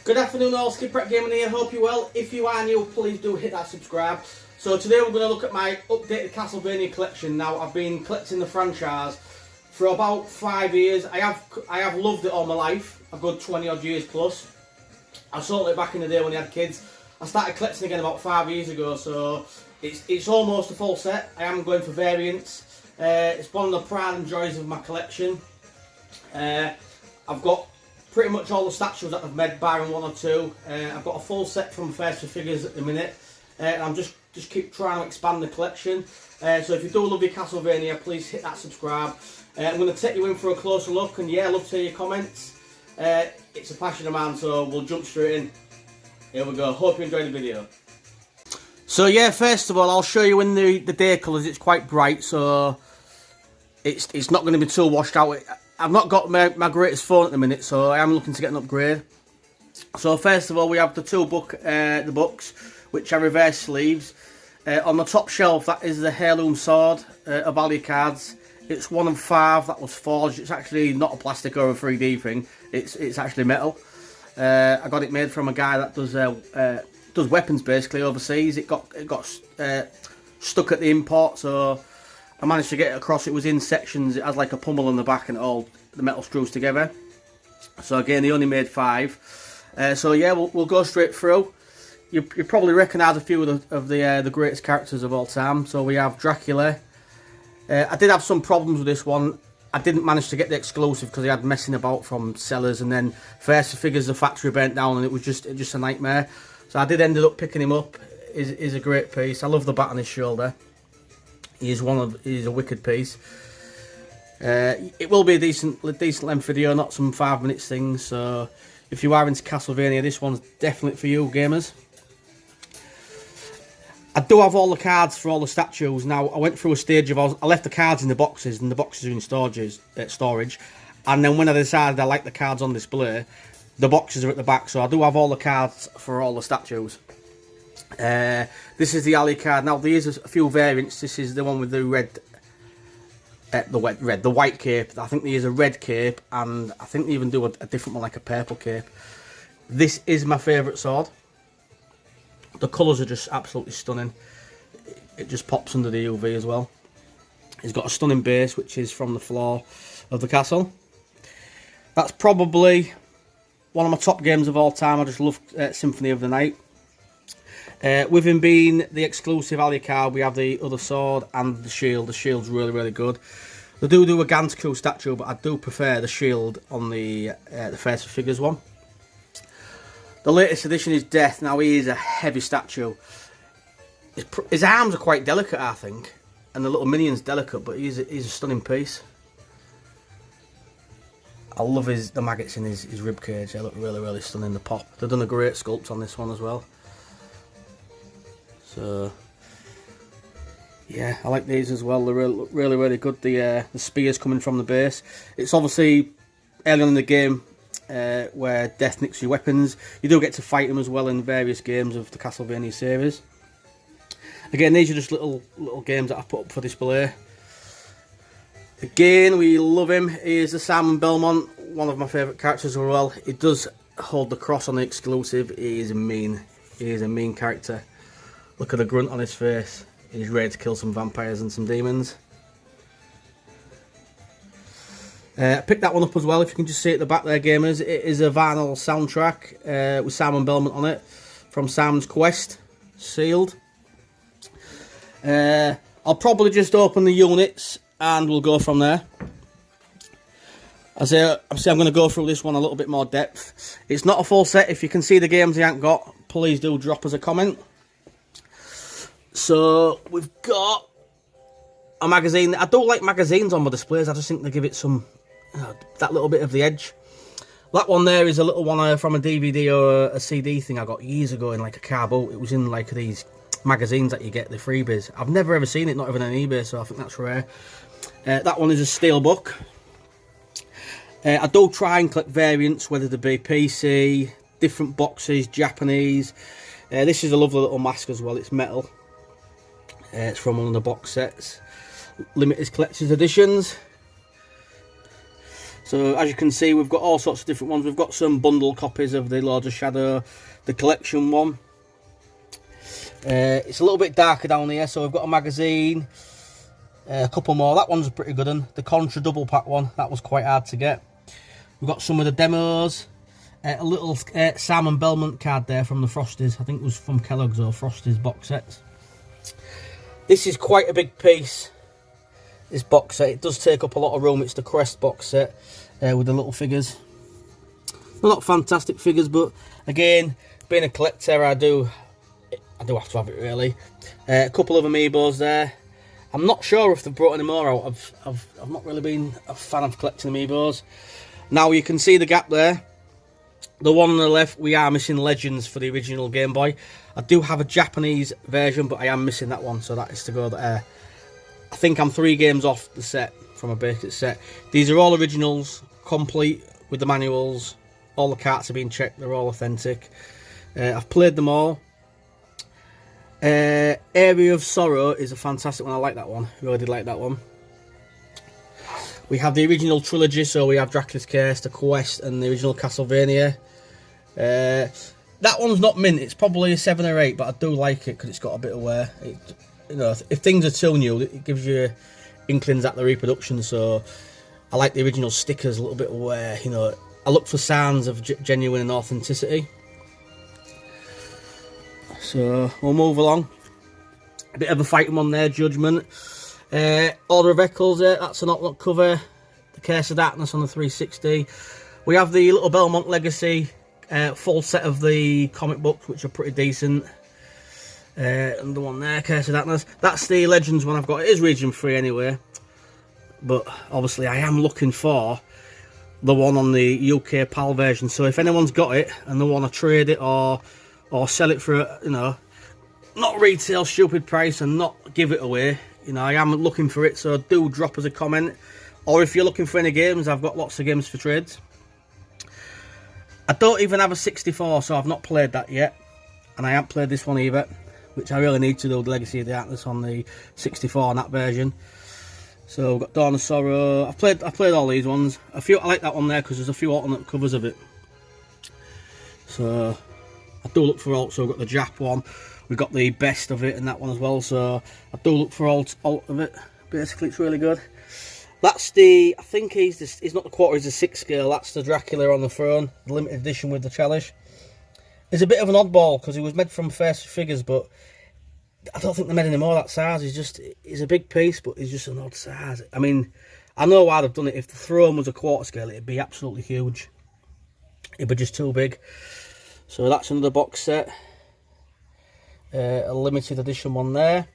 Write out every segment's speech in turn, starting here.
Good afternoon all, Skipwreck Gaming here, hope you're well. If you are new, please do hit that subscribe. So today we're going to look at my updated Castlevania collection. Now, I've been collecting the franchise for about 5 years. I have loved it all my life, a good 20 odd years plus. I sold it back in the day when I had kids. I started collecting again about 5 years ago, so it's almost a full set. I am going for variants. It's one of the pride and joys of my collection. I've got pretty much all the statues that I've made, barring one or two. I've got a full set from First for Figures at the minute. And I'm just keep trying to expand the collection. So if you do love your Castlevania, please hit that subscribe. I'm going to take you in for a closer look, and yeah, I love to hear your comments. It's a passion of mine, so we'll jump straight in. Here we go. Hope you enjoyed the video. So yeah, first of all, I'll show you in the day colours. It's quite bright, so it's not going to be too washed out. I've not got my greatest phone at the minute, so I am looking to get an upgrade. So first of all, we have the books, which are reverse sleeves. On the top shelf, that is the Heirloom Sword of value cards. It's 1 of 5 that was forged. It's actually not a plastic or a 3D thing. It's actually metal. I got it made from a guy that does weapons basically overseas. It got stuck at the import, so I managed to get it across. It was in sections. It has like a pummel on the back, and the metal screws together. So again, he only made 5. So yeah, we'll go straight through. You probably recognise a few of the greatest characters of all time. So we have Dracula. I did have some problems with this one. I didn't manage to get the exclusive because I had messing about from sellers, and then First for Figures, the factory burnt down, and it was just a nightmare. So I did end up picking him up. He's a great piece. I love the bat on his shoulder. He's a wicked piece. It will be a decent length video, not some 5 minutes things. So if you are into Castlevania, this one's definitely for you, gamers. I do have all the cards for all the statues. Now, I went through a stage of I left the cards in the boxes, and the boxes are in storage. And then when I decided I like the cards on display, the boxes are at the back. So I do have all the cards for all the statues. This is the alley card. Now there is a few variants. This is the one with the the white cape. I think there is a red cape, and I think they even do a different one, like a purple cape. This is my favourite sword. The colours are just absolutely stunning. It just pops under the UV as well. It's got a stunning base, which is from the floor of the castle. That's probably one of my top games of all time. I just love Symphony of the Night. With him being the exclusive alley card, we have the other sword and the shield. The shield's really, really good. They do a Gantaku statue, but I do prefer the shield on the First for Figures one. The latest edition is Death. Now, he is a heavy statue. His arms are quite delicate, I think, and the little minion's delicate, but he's a stunning piece. I love the maggots in his ribcage. They look really, really stunning. The pop. They've done a great sculpt on this one as well. So yeah, I like these as well. They're really, really good. The spears coming from the base. It's obviously early on in the game where Death nicks your weapons. You do get to fight him as well in various games of the Castlevania series. Again, these are just little games that I've put up for display. Again, we love him. He is the Simon Belmont, one of my favourite characters as well. He does hold the cross on the exclusive. He is mean. He is a mean character. Look at the grunt on his face. He's ready to kill some vampires and some demons. I picked that one up as well, if you can just see at the back there, gamers. It is a vinyl soundtrack with Simon Belmont on it, from Simon's Quest, sealed. I'll probably just open the units and we'll go from there. Obviously, I'm going to go through this one a little bit more depth. It's not a full set. If you can see the games you haven't got, please do drop us a comment. So we've got a magazine. I don't like magazines on my displays. I just think they give it some that little bit of the edge. That one there is a little one from a DVD or a CD thing I got years ago in like a car boot. It was in like these magazines that you get, the freebies. I've never ever seen it, not even on eBay, so I think that's rare. That one is a steel book. I do try and collect variants, whether they be PC, different boxes, Japanese. This is a lovely little mask as well. It's metal. It's from one of the box sets. Limited collector's editions. So as you can see, we've got all sorts of different ones. We've got some bundle copies of the Lords of Shadow, the collection one. It's a little bit darker down here, so we've got a magazine, a couple more. That one's a pretty good one. The Contra double pack one, that was quite hard to get. We've got some of the demos, a little Simon Belmont card there from the Frosties. I think it was from Kellogg's or Frosties box sets. This is quite a big piece, this box set. It does take up a lot of room. It's the Crest box set with the little figures. They're not fantastic figures, but again, being a collector, I do have to have it really. A couple of amiibos there. I'm not sure if they've brought any more out. I've not really been a fan of collecting amiibos. Now you can see the gap there. The one on the left, we are missing Legends for the original Game Boy. I do have a Japanese version, but I am missing that one, so that is to go there. I think I'm 3 games off the set from a basic set. These are all originals, complete with the manuals. All the carts have been checked, they're all authentic. I've played them all. Area of Sorrow is a fantastic one. I like that one. Really did like that one. We have the original trilogy, so we have Dracula's Curse, The Quest, and the original Castlevania. That one's not mint. It's probably a 7 or 8, but I do like it because it's got a bit of wear. You know, if things are too new, it gives you inklings at the reproduction. So I like the original stickers, a little bit of wear. You know, I look for signs of genuine and authenticity. So we'll move along. A bit of a fighting one there, Judgment. Order of Eccles, that's an Outlook cover. The Curse of Darkness on the 360. We have the little Belmont Legacy full set of the comic books, which are pretty decent. And the one there, Curse of Darkness. That's the Legends one I've got. It is region free anyway. But obviously I am looking for the one on the UK PAL version. So if anyone's got it and they want to trade it or sell it for, you know, not retail stupid price and not give it away, you know, I am looking for it, so do drop us a comment. Or if you're looking for any games, I've got lots of games for trades. I don't even have a 64, so I've not played that yet. And I haven't played this one either, which I really need to do, the Legacy of the Darkness on the 64 on that version. So we've got Dawn of Sorrow. I've played all these ones. I like that one there because there's a few alternate covers of it. So I do look for also, we've got the Jap one. We've got the best of it and that one as well, so I do look for alt of it. Basically, it's really good. That's the, I think he's not the quarter, he's the 6 scale. That's the Dracula on the throne, the limited edition with the chalice. He's a bit of an oddball because he was made from first figures, but I don't think they're made anymore that size. He's a big piece, but he's just an odd size. I mean, I know why they've done it. If the throne was a quarter scale, it'd be absolutely huge. It'd be just too big. So that's another box set. A limited edition one there.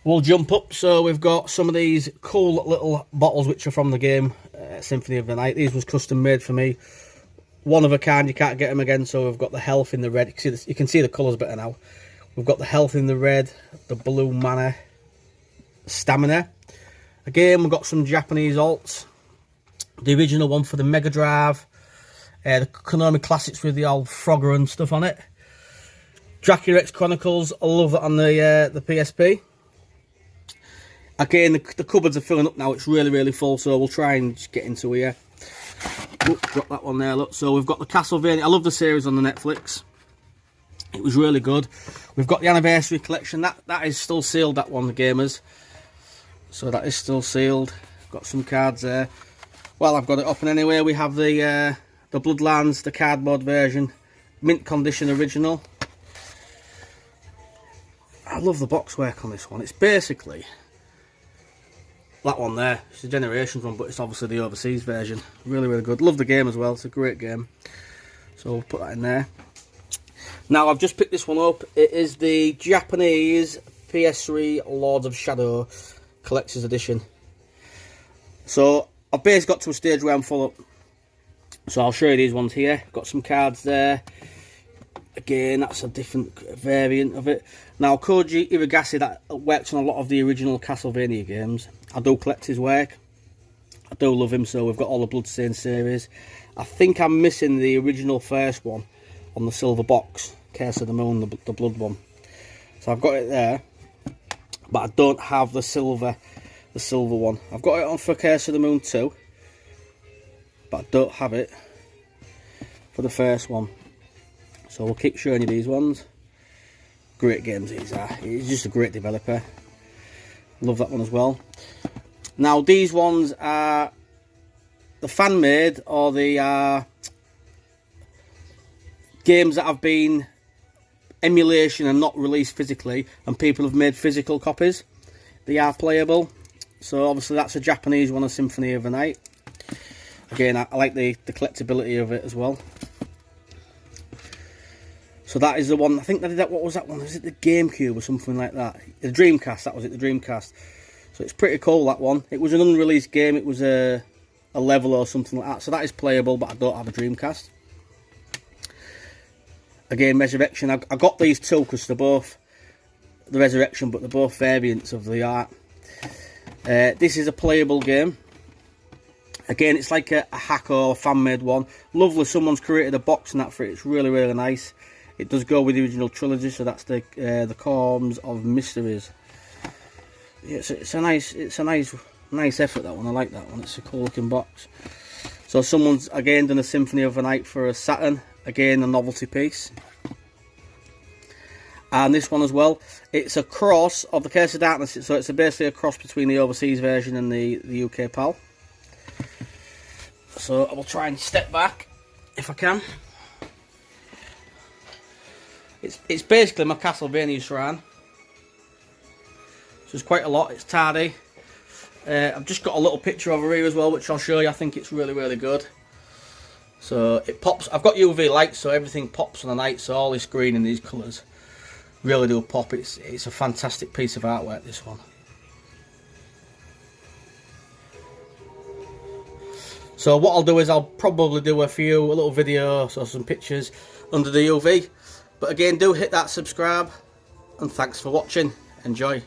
We'll jump up, so we've got some of these cool little bottles which are from the game Symphony of the Night. These was custom made for me, one of a kind, you can't get them again. So we've got the health in the red, you can see the colours better now. We've got the health in the red, the blue mana, stamina. Again, we've got some Japanese alts, the original one for the Mega Drive, the Konami Classics with the old Frogger and stuff on it. Dracula X Chronicles, I love that on the PSP. Again, the cupboards are filling up now, it's really full, so we'll try and just get into here. Ooh, drop that one there, look. So we've got the Castlevania, I love the series on the Netflix. It was really good. We've got the Anniversary Collection, that is still sealed, that one, the Gamers. So that is still sealed. Got some cards there. Well, I've got it open anyway. We have the Bloodlands, the cardboard version, mint condition original. I love the box work on this one. It's basically that one there. It's a Generations one, but it's obviously the overseas version. Really good. Love the game as well. It's a great game. So we'll put that in there. Now I've just picked this one up. It is the Japanese PS3 Lords of Shadow Collector's Edition. So I've basically got to a stage where I'm full up. So I'll show you these ones here. Got some cards there. Again, that's a different variant of it. Now, Koji Irigase, that works on a lot of the original Castlevania games. I do collect his work. I do love him, so we've got all the Bloodstained series. I think I'm missing the original first one on the silver box, Curse of the Moon, the blood one. So I've got it there, but I don't have the silver one. I've got it on for Curse of the Moon 2. but I don't have it for the first one. So we'll keep showing you these ones. Great games these are. He's just a great developer. Love that one as well. Now these ones are the fan made, or the games that have been emulation and not released physically, and people have made physical copies. They are playable. So obviously that's a Japanese one, a Symphony of the Night. Again, I like the collectability of it as well. So that is the one. I think they did that. What was that one? Was it the GameCube or something like that? The Dreamcast. That was it. The Dreamcast. So it's pretty cool, that one. It was an unreleased game. It was a level or something like that. So that is playable, but I don't have a Dreamcast. Again, Resurrection. I got these two because they're both the Resurrection, but they're both variants of the art. This is a playable game. Again, it's like a hack or a fan-made one. Lovely. Someone's created a box and that for it. It's really, really nice. It does go with the original trilogy, so that's the Corms of Mysteries. Yeah, it's a nice effort, that one. I like that one. It's a cool looking box. So someone's again done a Symphony of the Night for a Saturn. Again, a novelty piece. And this one as well. It's a cross of the Curse of Darkness. So it's basically a cross between the overseas version and the UK PAL. So I will try and step back if I can. It's basically my Castlevania shrine. So it's quite a lot. It's tardy. I've just got a little picture over here as well, which I'll show you. I think it's really, really good. So it pops. I've got UV lights, so everything pops on the night. So all this green and these colours really do pop. It's a fantastic piece of artwork, this one. So what I'll do is I'll probably do a little videos or some pictures under the UV. But again, do hit that subscribe, and thanks for watching. Enjoy.